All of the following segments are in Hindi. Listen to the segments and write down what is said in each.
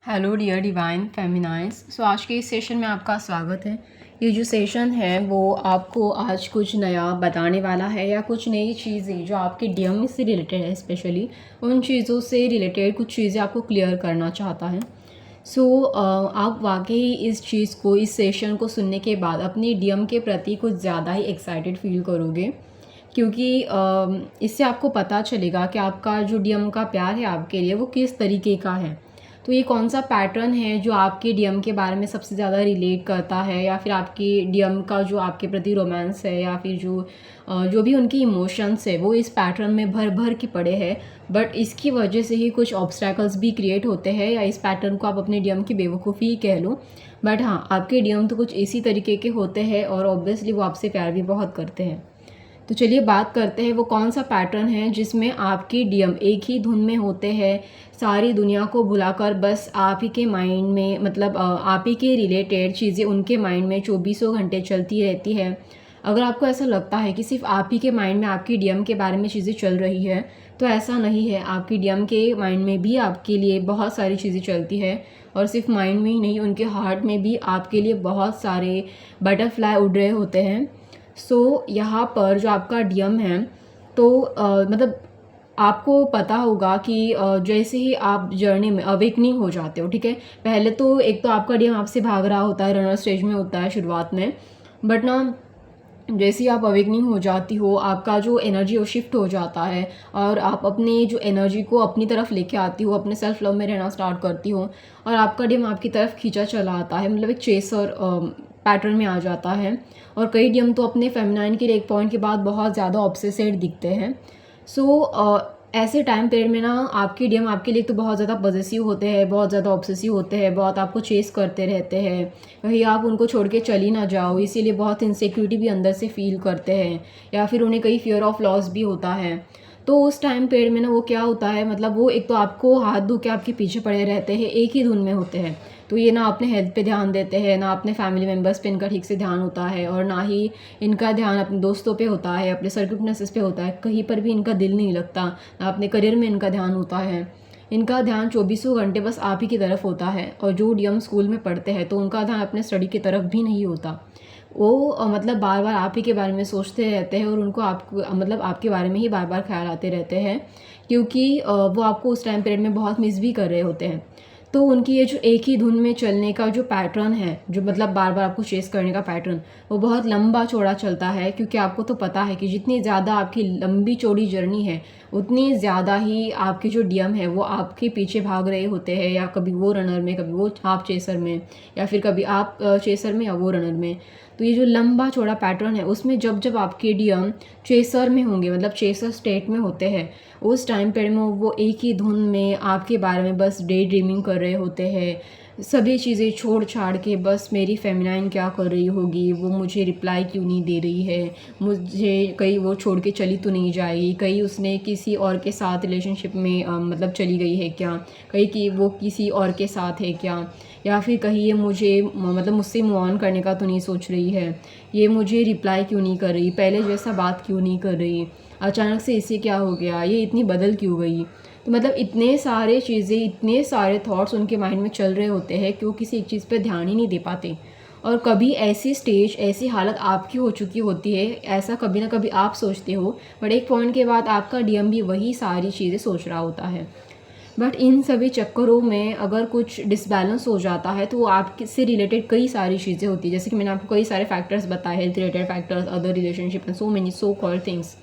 Hello dear divine फेमिनाइज। आज के इस सेशन में आपका स्वागत है। ये जो सेशन है वो आपको आज कुछ नया बताने वाला है या कुछ नई चीज़ें जो आपके डीएम से रिलेटेड है, स्पेशली उन चीज़ों से रिलेटेड कुछ चीज़ें आपको क्लियर करना चाहता है। आप वाकई इस चीज़ को, इस सेशन को सुनने के बाद अपने डीएम के प्रति कुछ ज़्यादा ही एक्साइटेड फील करोगे, क्योंकि इससे आपको पता चलेगा कि आपका जो डीएम का प्यार है आपके लिए वो किस तरीके का है। तो ये कौन सा पैटर्न है जो आपके डीएम के बारे में सबसे ज़्यादा रिलेट करता है, या फिर आपके डीएम का जो आपके प्रति रोमांस है, या फिर जो भी उनकी इमोशंस है वो इस पैटर्न में भर भर के पड़े हैं। बट इसकी वजह से ही कुछ ऑब्स्टैकल्स भी क्रिएट होते हैं, या इस पैटर्न को आप अपने डीएम की बेवकूफ़ी ही कह लो। बट हाँ, आपके डीएम तो कुछ इसी तरीके के होते हैं और ऑब्वियसली वो आपसे प्यार भी बहुत करते हैं। तो चलिए बात करते हैं वो कौन सा पैटर्न है जिसमें आपके डीएम एक ही धुन में होते हैं, सारी दुनिया को भुलाकर बस आप ही के माइंड में, मतलब आप ही के रिलेटेड चीज़ें उनके माइंड में चौबीसों घंटे चलती रहती है। अगर आपको ऐसा लगता है कि सिर्फ आप ही के माइंड में आपकी डीएम के बारे में चीज़ें चल रही है, तो ऐसा नहीं है। आपकी डीएम के माइंड में भी आपके लिए बहुत सारी चीज़ें चलती है, और सिर्फ माइंड में ही नहीं, उनके हार्ट में भी आपके लिए बहुत सारे बटरफ्लाई उड़ रहे होते हैं। यहाँ पर जो आपका डीएम है, तो मतलब आपको पता होगा कि जैसे ही आप जर्नी में अवेकनिंग हो जाते हो, ठीक है, पहले तो एक तो आपका डीएम आपसे भाग रहा होता है, रनर स्टेज में होता है शुरुआत में। बट ना, जैसे ही आप अवेकनिंग हो जाती हो, आपका जो एनर्जी वो शिफ्ट हो जाता है, और आप अपने जो एनर्जी को अपनी तरफ लेके आती हो, अपने सेल्फ लव में रहना स्टार्ट करती हो, और आपका डीएम आपकी तरफ खींचा चला आता है, मतलब एक चेसर पैटर्न में आ जाता है। और कई डीएम तो अपने फेमिनाइन के लिए एक पॉइंट के बाद बहुत ज़्यादा ऑब्सेसिव दिखते हैं। ऐसे टाइम पीरियड में ना आपके डीएम आपके लिए तो बहुत ज़्यादा पॉजेसिव होते हैं, बहुत ज़्यादा ऑब्सेसिव होते हैं, बहुत आपको चेस करते रहते हैं, कहीं आप उनको छोड़ के चली ना जाओ, इसीलिए बहुत इनसिक्योरिटी भी अंदर से फील करते हैं, या फिर उन्हें कई फियर ऑफ लॉस भी होता है। तो उस टाइम पीरियड में ना वो क्या होता है, मतलब वो एक तो आपको हाथ धो के आपके पीछे पड़े रहते हैं, एक ही धुन में होते हैं। तो ये ना अपने हेल्थ पे ध्यान देते हैं, ना अपने फैमिली मेम्बर्स पे इनका ठीक से ध्यान होता है, और ना ही इनका ध्यान अपने दोस्तों पे होता है, अपने सर्किटनेसेस पे होता है, कहीं पर भी इनका दिल नहीं लगता, ना अपने करियर में इनका ध्यान होता है। इनका ध्यान चौबीसों घंटे बस आप ही की तरफ होता है। और जो डीएम स्कूल में पढ़ते हैं तो उनका ध्यान अपने स्टडी की तरफ भी नहीं होता। वो मतलब बार बार आप ही के बारे में सोचते रहते हैं, और उनको मतलब आपके बारे में ही बार बार ख्याल आते रहते हैं, क्योंकि वो आपको उस टाइम पीरियड में बहुत मिस भी कर रहे होते हैं। तो उनकी ये जो एक ही धुन में चलने का जो पैटर्न है, जो मतलब बार बार आपको चेस करने का पैटर्न, वो बहुत लंबा चौड़ा चलता है, क्योंकि आपको तो पता है कि जितनी ज़्यादा आपकी लंबी चौड़ी जर्नी है, उतनी ज़्यादा ही आपके जो डीएम है वो आपके पीछे भाग रहे होते हैं, या कभी वो रनर में, कभी वो आप चेसर में, या फिर कभी आप चेसर में या वो रनर में। तो ये जो लंबा चौड़ा पैटर्न है, उसमें जब जब आपके डीएम चेसर में होंगे, मतलब चेसर स्टेट में होते हैं, उस टाइम पीरियड में वो एक ही धुन में आपके बारे में बस डे ड्रीमिंग कर रहे होते हैं, सभी चीज़ें छोड़ छाड़ के बस मेरी फेमिनाइन क्या कर रही होगी, वो मुझे रिप्लाई क्यों नहीं दे रही है, मुझे कहीं वो छोड़ के चली तो नहीं जाएगी, कहीं उसने किसी और के साथ रिलेशनशिप में मतलब चली गई है क्या, कहीं कि वो किसी और के साथ है क्या, या फिर कहीं ये मुझे मतलब मुझसे मूव ऑन करने का तो नहीं सोच रही है, ये मुझे रिप्लाई क्यों नहीं कर रही, पहले जैसा बात क्यों नहीं कर रही, अचानक से इसे क्या हो गया, ये इतनी बदल क्यों गई। तो मतलब इतने सारे चीज़ें, इतने सारे थॉट्स उनके माइंड में चल रहे होते हैं कि वो किसी एक चीज़ पे ध्यान ही नहीं दे पाते। और कभी ऐसी स्टेज, ऐसी हालत आपकी हो चुकी होती है, ऐसा कभी ना कभी आप सोचते हो, बट एक पॉइंट के बाद आपका डीएम भी वही सारी चीज़ें सोच रहा होता है। बट इन सभी चक्करों में अगर कुछ डिसबैलेंस हो जाता है, तो आपसे रिलेटेड कई सारी चीज़ें होती है, जैसे कि मैंने आपको कई सारे फैक्टर्स बताए, health related factors, other relationship and so many so called things.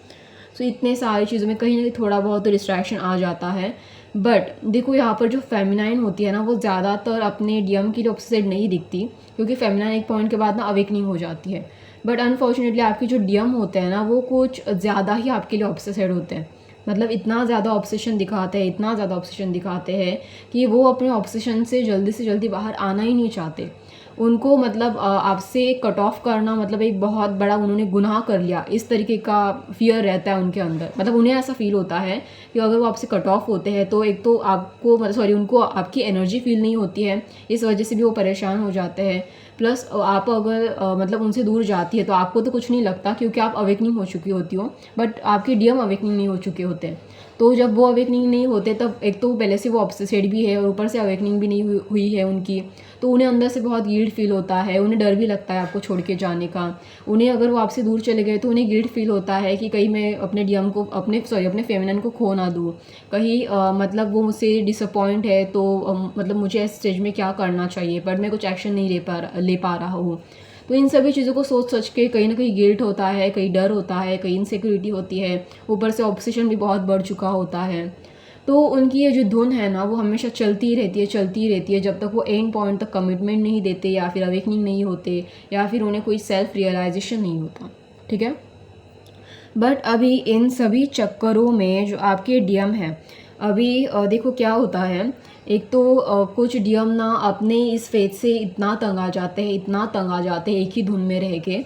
So इतने सारी चीज़ों में कहीं ना कहीं थोड़ा बहुत तो डिस्ट्रैक्शन आ जाता है। बट देखो, यहाँ पर जो फेमिनाइन होती है ना, वो ज़्यादातर अपने डीएम के लिए ऑब्सेसिड नहीं दिखती, क्योंकि फेमिनाइन एक पॉइंट के बाद ना अवेकनिंग हो जाती है। बट अनफॉर्चुनेटली आपके जो डीएम होते हैं ना, वो कुछ ज़्यादा ही आपके लिए ऑब्सेसिड होते हैं, मतलब इतना ज़्यादा ऑब्सेशन दिखाते हैं, इतना ज़्यादा ऑब्सेशन दिखाते हैं कि वो अपने ऑब्सेशन से जल्दी बाहर आना ही नहीं चाहते। उनको मतलब आपसे कट ऑफ करना मतलब एक बहुत बड़ा उन्होंने गुनाह कर लिया, इस तरीके का फियर रहता है उनके अंदर। मतलब उन्हें ऐसा फील होता है कि अगर वो आपसे कट ऑफ होते हैं तो एक तो आपको मतलब सॉरी उनको आपकी एनर्जी फील नहीं होती है, इस वजह से भी वो परेशान हो जाते हैं। प्लस आप अगर मतलब उनसे दूर जाती है तो आपको तो कुछ नहीं लगता, क्योंकि आप अवेकनिंग हो चुकी होती हो, बट आपके डीएम अवेकनिंग नहीं हो चुके होते हैं। तो जब वो अवेकनिंग नहीं होते तब एक तो पहले से वो ऑब्सेस्ड भी है और ऊपर से अवेकनिंग भी नहीं हुई है उनकी, तो उन्हें अंदर से बहुत गिल्ट फील होता है, उन्हें डर भी लगता है आपको छोड़ के जाने का। उन्हें अगर वो आपसे दूर चले गए तो उन्हें गिल्ट फील होता है कि कहीं मैं अपने डीएम को अपने फेमिनिन को खो ना दूँ, कहीं मतलब वो मुझसे डिसअपॉइंट है तो मतलब मुझे इस स्टेज में क्या करना चाहिए, बट मैं कुछ एक्शन नहीं ले पा रहा हूँ। तो इन सभी चीज़ों को सोच सोच के कहीं ना कहीं गिल्ट होता है, कहीं डर होता है, कहीं इनसिक्योरिटी होती है, ऊपर से ऑब्सेशन भी बहुत बढ़ चुका होता है। तो उनकी ये जो धुन है ना वो हमेशा चलती रहती है, चलती रहती है, जब तक वो एंड पॉइंट तक कमिटमेंट नहीं देते या फिर अवेकनिंग नहीं होते या फिर उन्हें कोई सेल्फ रियलाइजेशन नहीं होता। ठीक है, बट अभी इन सभी चक्करों में जो आपके डीएम हैं, अभी देखो क्या होता है। एक तो कुछ डीएम ना अपने इस फेज से इतना तंग आ जाते हैं, इतना तंग आ जाते हैं एक ही धुन में रह के,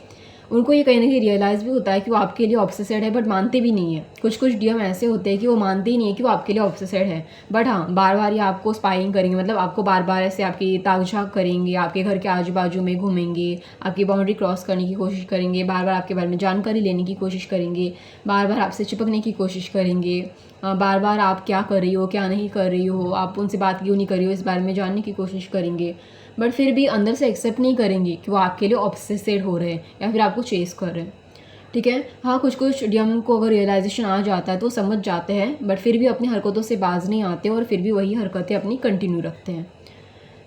उनको ये कहीं ना कहीं रियलाइज़ भी होता है कि वो आपके लिए ऑब्सेस्ड है, बट मानते भी नहीं है। कुछ कुछ डीएम ऐसे होते हैं कि वो मानते ही नहीं है कि वो आपके लिए ऑब्सेस्ड है, बट हाँ बार बार ये आपको स्पाइंग करेंगे, मतलब आपको बार बार ऐसे आपकी ताक-झाक करेंगे, आपके घर के आजू बाजू में घूमेंगे, आपकी बाउंड्री क्रॉस करने की कोशिश करेंगे, बार बार आपके बारे में जानकारी लेने की कोशिश करेंगे, बार बार आपसे चिपकने की कोशिश करेंगे, बार बार आप क्या कर रही हो, क्या नहीं कर रही हो, आप उनसे बात क्यों नहीं कर रही हो, इस बारे में जानने की कोशिश करेंगे, बट फिर भी अंदर से एक्सेप्ट नहीं करेंगे कि वो आपके लिए ऑब्सेस्ड हो रहे हैं या फिर आपको चेस कर रहे हैं। ठीक है, हाँ कुछ कुछ डीएम को अगर रियलाइजेशन आ जाता है तो समझ जाते हैं, बट फिर भी अपनी हरकतों से बाज नहीं आते और फिर भी वही हरकतें अपनी कंटिन्यू रखते हैं।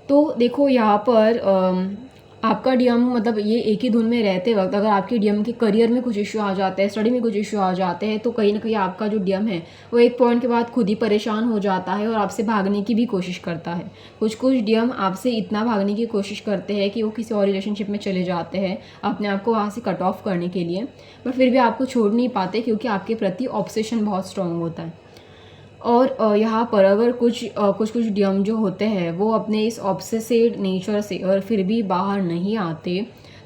तो देखो यहाँ पर आपका डीएम मतलब ये एक ही धुन में रहते वक्त अगर आपके डीएम के करियर में कुछ इश्यू आ जाते हैं, स्टडी में कुछ इश्यू आ जाते हैं, तो कहीं ना कहीं आपका जो डीएम है वो एक पॉइंट के बाद खुद ही परेशान हो जाता है और आपसे भागने की भी कोशिश करता है। कुछ कुछ डीएम आपसे इतना भागने की कोशिश करते हैं कि वो किसी और रिलेशनशिप में चले जाते हैं अपने आप को वहाँ से कट ऑफ करने के लिए, बट फिर भी आपको छोड़ नहीं पाते क्योंकि आपके प्रति ऑब्सेशन बहुत स्ट्रांग होता है। और यहाँ पर अगर कुछ डीएम जो होते हैं वो अपने इस ऑब्सेसिव नेचर से और फिर भी बाहर नहीं आते,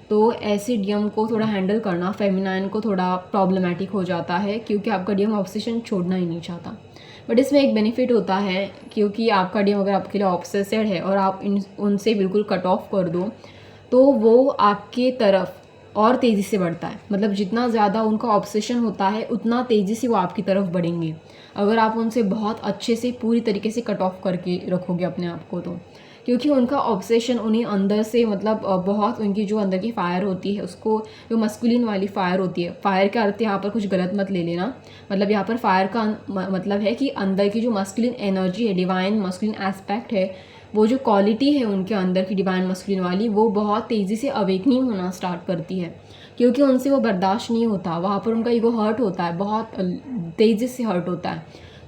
तो ऐसे डीएम को थोड़ा हैंडल करना फेमिनाइन को थोड़ा प्रॉब्लमेटिक हो जाता है क्योंकि आपका डीएम ऑब्सेशन छोड़ना ही नहीं चाहता। बट इसमें एक बेनिफिट होता है क्योंकि आपका डीएम अगर आपके लिए ऑब्सेसिव है और आप उनसे बिल्कुल कट ऑफ कर दो तो वो आपके तरफ और तेज़ी से बढ़ता है, मतलब जितना ज़्यादा उनका ऑब्सेशन होता है उतना तेज़ी से वो आपकी तरफ बढ़ेंगे अगर आप उनसे बहुत अच्छे से पूरी तरीके से कट ऑफ करके रखोगे अपने आप को, तो क्योंकि उनका ऑब्सेशन उन्हें अंदर से मतलब बहुत उनकी जो अंदर की फायर होती है उसको, जो मस्कुलिन वाली फायर होती है, फायर का अर्थ यहाँ पर कुछ गलत मत ले लेना, मतलब यहाँ पर फायर का मतलब है कि अंदर की जो मस्कुलिन एनर्जी है, डिवाइन मस्कुलिन एस्पेक्ट है, वो जो क्वालिटी है उनके अंदर की डिवाइन मस्कुलिन वाली, वो बहुत तेज़ी से अवेकनिंग होना स्टार्ट करती है क्योंकि उनसे वो बर्दाश्त नहीं होता, वहाँ पर उनका ईगो हर्ट होता है, बहुत तेज़ी से हर्ट होता है,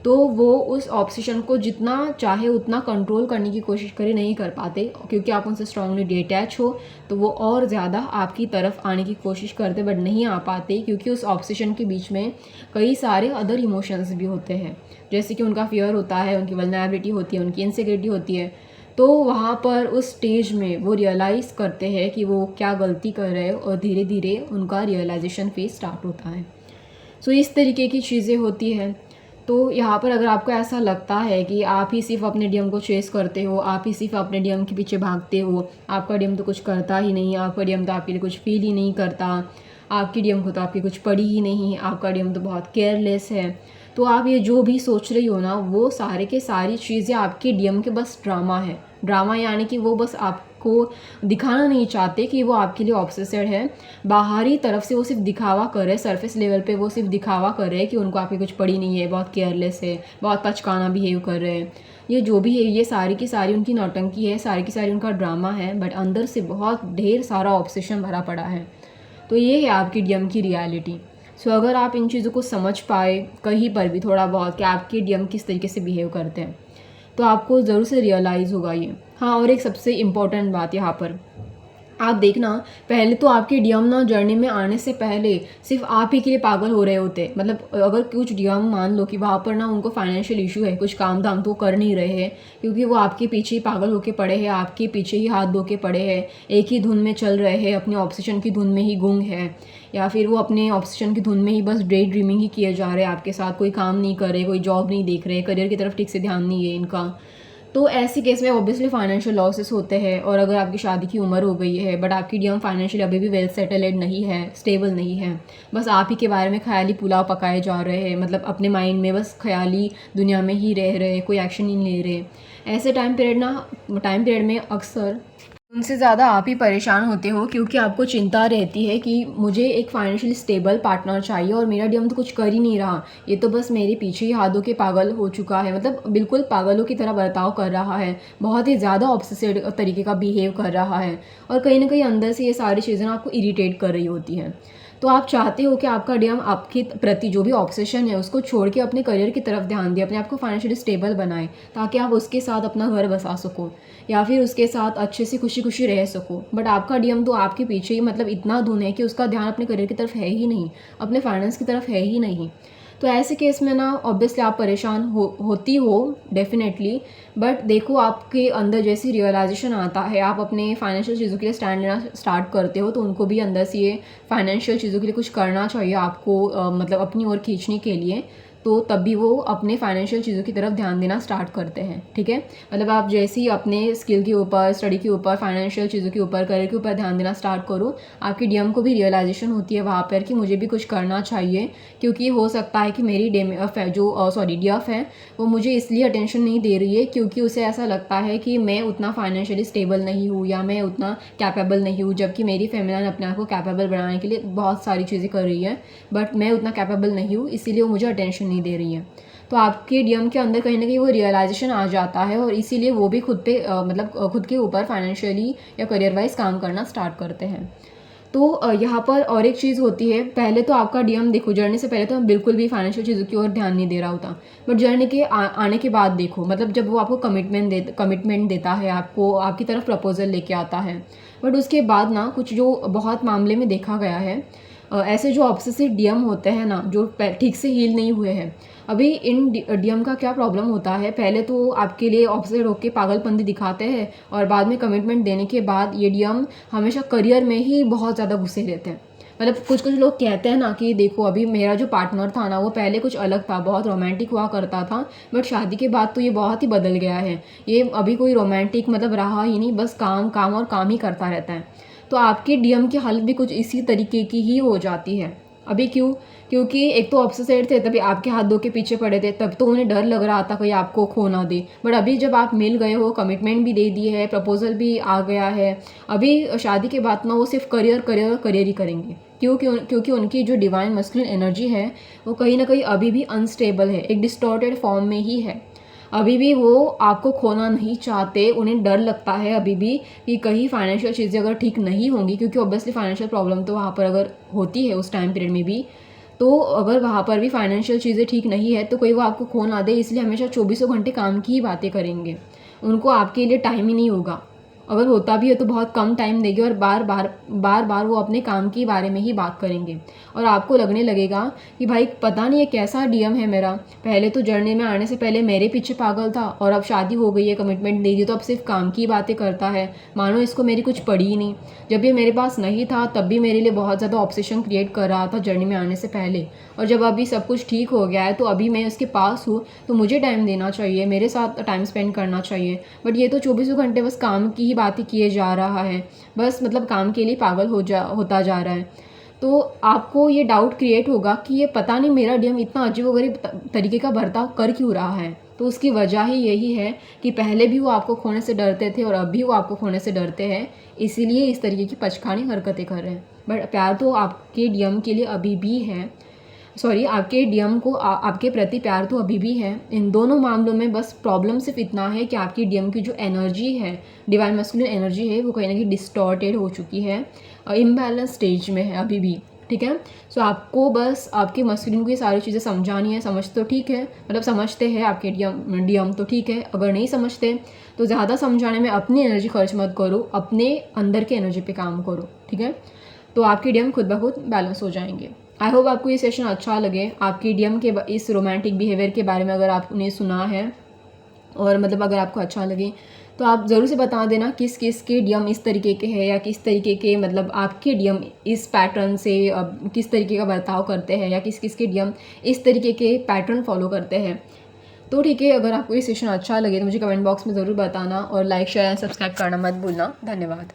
तो वो उस ऑब्सेशन को जितना चाहे उतना कंट्रोल करने की कोशिश करे नहीं कर पाते क्योंकि आप उनसे स्ट्रांगली डिटैच हो, तो वो और ज़्यादा आपकी तरफ आने की कोशिश करते बट नहीं आ पाते क्योंकि उस ऑब्सेशन के बीच में कई सारे अदर इमोशंस भी होते हैं, जैसे कि उनका फियर होता है, उनकी वल्नरेबिलिटी होती है, उनकी इनसिक्योरिटी होती है। तो वहाँ पर उस स्टेज में वो रियलाइज़ करते हैं कि वो क्या गलती कर रहे हैं और धीरे धीरे उनका रियलाइजेशन फेज स्टार्ट होता है। सो इस तरीके की चीज़ें होती हैं। तो यहाँ पर अगर आपको ऐसा लगता है कि आप ही सिर्फ अपने डीएम को चेस करते हो, आप ही सिर्फ अपने डीएम के पीछे भागते हो, आपका डीएम तो कुछ करता ही नहीं, आपका डीएम तो आपके लिए कुछ फील ही नहीं करता, आपकी डीएम को तो आपकी कुछ पड़ी ही नहीं, आपका डीएम तो बहुत केयरलेस है, तो आप ये जो भी सोच रही हो ना वो सारे के सारी चीज़ें आपके डीएम के बस ड्रामा है। ड्रामा यानी कि वो बस आपको दिखाना नहीं चाहते कि वो आपके लिए ऑब्सेस्ड है, बाहरी तरफ से वो सिर्फ दिखावा कर रहे हैं, सरफेस लेवल पे वो सिर्फ दिखावा कर रहे हैं कि उनको आपकी कुछ पड़ी नहीं है, बहुत केयरलेस है, बहुत पचकाना बिहेव कर रहे हैं, ये जो भी है ये सारी की सारी उनकी नौटंकी है, सारी की सारी उनका ड्रामा है, बट अंदर से बहुत ढेर सारा ऑब्सेशन भरा पड़ा है। तो ये है आपकी डीएम की रियलिटी। सो अगर आप इन चीज़ों को समझ पाए कहीं पर भी थोड़ा बहुत कि आपके डीएम किस तरीके से बिहेव करते हैं, तो आपको ज़रूर से रियलाइज़ होगा ये। हाँ, और एक सबसे इम्पॉर्टेंट बात यहाँ पर आप देखना, पहले तो आपके डीएम ना जर्नी में आने से पहले सिर्फ आप ही के लिए पागल हो रहे होते, मतलब अगर कुछ डीएम मान लो कि वहाँ पर ना उनको फाइनेंशियल इशू है, कुछ काम धाम तो कर नहीं रहे हैं क्योंकि वो आपके पीछे ही पागल होके पड़े हैं, आपके पीछे ही हाथ धो के पड़े हैं, एक ही धुन में चल रहे हैं, अपने ऑब्सेशन की धुन में ही गुंग है, या फिर वो अपने ऑब्सेशन की धुन में ही बस डे ड्रीमिंग ही किए जा रहे हैं आपके साथ, कोई काम नहीं कर रहे, कोई जॉब नहीं देख रहे, करियर की तरफ ठीक से ध्यान नहीं है इनका। तो ऐसे केस में ऑब्वियसली फाइनेंशियल लॉसेस होते हैं। और अगर आपकी शादी की उम्र हो गई है बट आपकी डीएम फाइनेंशियली अभी भी वेल सेटल्ड नहीं है, स्टेबल नहीं है, बस आप ही के बारे में ख्याली पुलाव पकाए जा रहे हैं, मतलब अपने माइंड में बस ख्याली दुनिया में ही रह रहे, कोई एक्शन नहीं ले रहे, ऐसे टाइम पीरियड में अक्सर उनसे ज़्यादा आप ही परेशान होते हो, क्योंकि आपको चिंता रहती है कि मुझे एक फाइनेंशियली स्टेबल पार्टनर चाहिए और मेरा डीएम तो कुछ कर ही नहीं रहा, ये तो बस मेरे पीछे ही हाथ धो के पागल हो चुका है, मतलब बिल्कुल पागलों की तरह बर्ताव कर रहा है, बहुत ही ज़्यादा ऑब्सेसिव तरीके का बिहेव कर रहा है, और कहीं ना कहीं अंदर से ये सारी चीज़ें आपको इरिटेट कर रही होती हैं। तो आप चाहते हो कि आपका डीएम आपके प्रति जो भी ऑब्सेशन है उसको छोड़ के अपने करियर की तरफ ध्यान दे, अपने आप को फाइनेंशियली स्टेबल बनाए, ताकि आप उसके साथ अपना घर बसा सको या फिर उसके साथ अच्छे से खुशी खुशी रह सको। बट आपका डीएम तो आपके पीछे ही मतलब इतना धुन है कि उसका ध्यान अपने करियर की तरफ है ही नहीं, अपने फाइनेंस की तरफ है ही नहीं। तो ऐसे केस में ना ऑब्वियसली आप परेशान होती हो डेफिनेटली। बट देखो, आपके अंदर जैसी रियलाइजेशन आता है, आप अपने फाइनेंशियल चीज़ों के लिए स्टैंड लेना स्टार्ट करते हो, तो उनको भी अंदर से ये फाइनेंशियल चीज़ों के लिए कुछ करना चाहिए आपको, मतलब अपनी ओर खींचने के लिए, तो तब भी वो अपने फाइनेंशियल चीज़ों की तरफ ध्यान देना स्टार्ट करते हैं। ठीक है, मतलब आप जैसे ही अपने स्किल के ऊपर, स्टडी के ऊपर, फाइनेंशियल चीज़ों के ऊपर, करियर के ऊपर ध्यान देना स्टार्ट करो, आपकी डीएम को भी रियलाइजेशन होती है वहाँ पर कि मुझे भी कुछ करना चाहिए, क्योंकि हो सकता है कि मेरी डीएफ है वो मुझे इसलिए अटेंशन नहीं दे रही है क्योंकि उसे ऐसा लगता है कि मैं उतना फाइनेंशियली स्टेबल नहीं हूँ या मैं उतना कैपेबल नहीं हूँ, जबकि मेरी फेमिनिन अपने आप को कैपेबल बनाने के लिए बहुत सारी चीज़ें कर रही है, बट मैं उतना कैपेबल नहीं हूँ, इसीलिए वो मुझे अटेंशन नहीं दे रही है। तो आपके डीएम के अंदर कहीं ना कहीं वो रियलाइजेशन आ जाता है, और इसीलिए वो भी खुद पे मतलब खुद के ऊपर फाइनेंशियली या करियर वाइज काम करना स्टार्ट करते हैं। तो यहाँ पर और एक चीज़ होती है, पहले तो आपका डीएम देखो, जर्नी से पहले तो बिल्कुल भी फाइनेंशियल चीज़ों की ओर ध्यान नहीं दे रहा होता, बट जर्नी के आने के बाद देखो, मतलब जब वो आपको कमिटमेंट देता है, आपको आपकी तरफ प्रपोजल लेके आता है, बट उसके बाद ना कुछ जो बहुत मामले में देखा गया है, ऐसे जो ऑब्सेसिव डीएम होते हैं ना, जो ठीक से हील नहीं हुए हैं, अभी इन डीएम का क्या प्रॉब्लम होता है, पहले तो आपके लिए ऑब्सेसिव होकर पागलपंती दिखाते हैं, और बाद में कमिटमेंट देने के बाद ये डीएम हमेशा करियर में ही बहुत ज़्यादा घुसे रहते हैं। मतलब कुछ लोग कहते हैं ना कि देखो, अभी मेरा जो पार्टनर था ना वो पहले कुछ अलग था, बहुत रोमांटिक हुआ करता था, बट शादी के बाद तो ये बहुत ही बदल गया है, ये अभी कोई रोमांटिक मतलब रहा ही नहीं, बस काम काम और काम ही करता रहता है। तो आपके डीएम की हालत भी कुछ इसी तरीके की ही हो जाती है। अभी क्यों? क्योंकि एक तो ऑब्सेसिव थे, तभी आपके हाथ धो के पीछे पड़े थे, तब तो उन्हें डर लग रहा था कहीं आपको खो ना दे, बट अभी जब आप मिल गए हो, कमिटमेंट भी दे दी है, प्रपोजल भी आ गया है, अभी शादी के बाद ना वो सिर्फ करियर ही करेंगे। क्योंकि उनकी जो डिवाइन मस्कुलिन एनर्जी है वो कहीं ना कहीं अभी भी अनस्टेबल है, एक डिस्टॉर्टेड फॉर्म में ही है। अभी भी वो आपको खोना नहीं चाहते, उन्हें डर लगता है अभी भी कि कहीं फाइनेंशियल चीज़ें अगर ठीक नहीं होंगी, क्योंकि ऑब्वियसली फाइनेंशियल प्रॉब्लम तो वहाँ पर अगर होती है उस टाइम पीरियड में भी, तो अगर वहाँ पर भी फाइनेंशियल चीज़ें ठीक नहीं है तो कोई वो आपको खो ना दे, इसलिए हमेशा 24 घंटे काम की ही बातें करेंगे, उनको आपके लिए टाइम ही नहीं होगा, अगर होता भी है तो बहुत कम टाइम देंगे, और बार बार वो अपने काम के बारे में ही बात करेंगे, और आपको लगने लगेगा कि भाई पता नहीं ये कैसा डीएम है मेरा, पहले तो जर्नी में आने से पहले मेरे पीछे पागल था, और अब शादी हो गई है, कमिटमेंट दे दी, तो अब सिर्फ काम की बातें करता है, मानो इसको मेरी कुछ पड़ी ही नहीं। जब ये मेरे पास नहीं था तब भी मेरे लिए बहुत ज़्यादा ऑब्सेशन क्रिएट कर रहा था जर्नी में आने से पहले, और जब अभी सब कुछ ठीक हो गया है तो अभी मैं उसके पास हूँ, तो मुझे टाइम देना चाहिए, मेरे साथ टाइम स्पेंड करना चाहिए, बट ये तो 24 घंटे बस काम की ही बातें किए जा रहा है, बस मतलब काम के लिए पागल होता जा रहा है। तो आपको ये डाउट क्रिएट होगा कि ये पता नहीं मेरा डीएम इतना अजीबोगरीब तरीके का बर्ताव कर क्यों रहा है। तो उसकी वजह ही यही है कि पहले भी वो आपको खोने से डरते थे और अब भी वो आपको खोने से डरते हैं, इसीलिए इस तरीके की पचखानी हरकतें कर रहे हैं। बट प्यार तो आपके डीएम के लिए अभी भी है, आपके डीएम को आपके प्रति प्यार तो अभी भी है। इन दोनों मामलों में बस प्रॉब्लम सिर्फ इतना है कि आपकी डीएम की जो एनर्जी है, डिवाइन मस्कुलिन एनर्जी है, वो कहीं ना कहीं डिस्टॉर्टेड हो चुकी है, इम्बैलेंस स्टेज में है अभी भी। ठीक है, सो आपको बस आपके मस्कुलिन को ये सारी चीज़ें समझानी है। समझ तो ठीक है, मतलब समझते हैं आपके डीएम तो ठीक है, अगर नहीं समझते तो ज़्यादा समझाने में अपनी एनर्जी खर्च मत करो, अपने अंदर के एनर्जी पे काम करो। ठीक है, तो आपके डीएम खुद ब खुद बैलेंस हो जाएंगे। आई होप आपको ये सेशन अच्छा लगे। आपके डीएम के इस रोमांटिक बिहेवियर के बारे में अगर आपने सुना है, और मतलब अगर आपको अच्छा लगे तो आप ज़रूर से बता देना किस किस के डीएम इस तरीके के हैं, या किस तरीके के मतलब आपके डीएम इस पैटर्न से किस तरीके का बर्ताव करते हैं, या किस किस के डीएम इस तरीके के पैटर्न फॉलो करते हैं। तो ठीक है, अगर आपको ये सेशन अच्छा लगे तो मुझे कमेंट बॉक्स में ज़रूर बताना और लाइक शेयर एंड सब्सक्राइब करना मत भूलना। धन्यवाद।